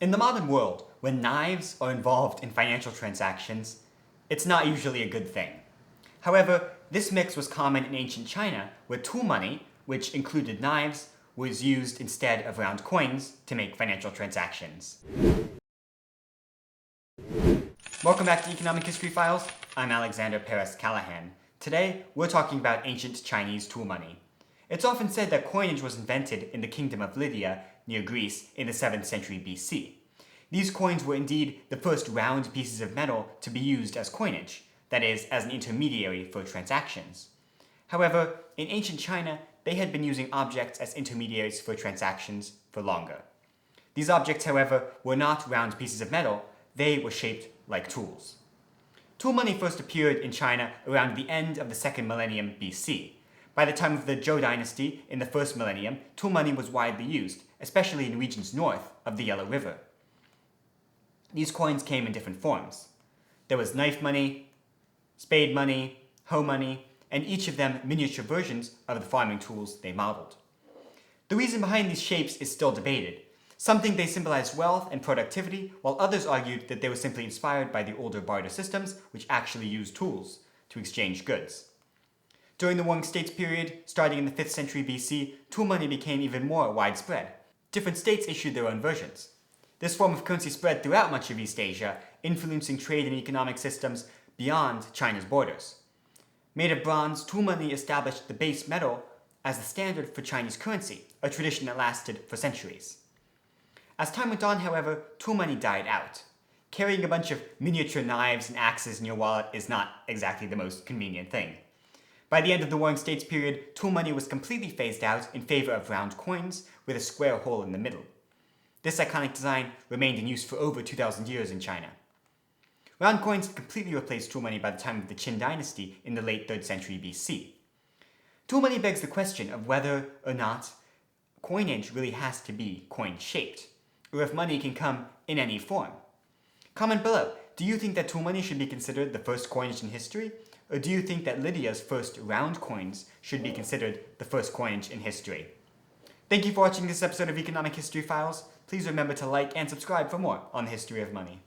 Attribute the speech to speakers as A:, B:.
A: In the modern world, when knives are involved in financial transactions, it's not usually a good thing. However, this mix was common in ancient China, where tool money, which included knives, was used instead of round coins to make financial transactions. Welcome back to Economic History Files. I'm Alexander Paris-Callahan. Today, we're talking about ancient Chinese tool money. It's often said that coinage was invented in the kingdom of Lydia, near Greece, in the 7th century BC. These coins were indeed the first round pieces of metal to be used as coinage, that is, as an intermediary for transactions. However, in ancient China, they had been using objects as intermediaries for transactions for longer. These objects, however, were not round pieces of metal, they were shaped like tools. Tool money first appeared in China around the end of the 2nd millennium BC. By the time of the Zhou Dynasty, in the 1st millennium, tool money was widely used, especially in regions north of the Yellow River. These coins came in different forms. There was knife money, spade money, hoe money, and each of them miniature versions of the farming tools they modeled. The reason behind these shapes is still debated. Some think they symbolized wealth and productivity, while others argued that they were simply inspired by the older barter systems, which actually used tools to exchange goods. During the Warring States period, starting in the 5th century BC, tool money became even more widespread. Different states issued their own versions. This form of currency spread throughout much of East Asia, influencing trade and economic systems beyond China's borders. Made of bronze, tool money established the base metal as the standard for Chinese currency, a tradition that lasted for centuries. As time went on, however, tool money died out. Carrying a bunch of miniature knives and axes in your wallet is not exactly the most convenient thing. By the end of the Warring States period, tool money was completely phased out in favor of round coins with a square hole in the middle. This iconic design remained in use for over 2,000 years in China. Round coins completely replaced tool money by the time of the Qin Dynasty in the late 3rd century BC. Tool money begs the question of whether or not coinage really has to be coin-shaped, or if money can come in any form. Comment below, do you think that tool money should be considered the first coinage in history? Or do you think that Lydia's first round coins should be considered the first coinage in history? Thank you for watching this episode of Economic History Files. Please remember to like and subscribe for more on the history of money.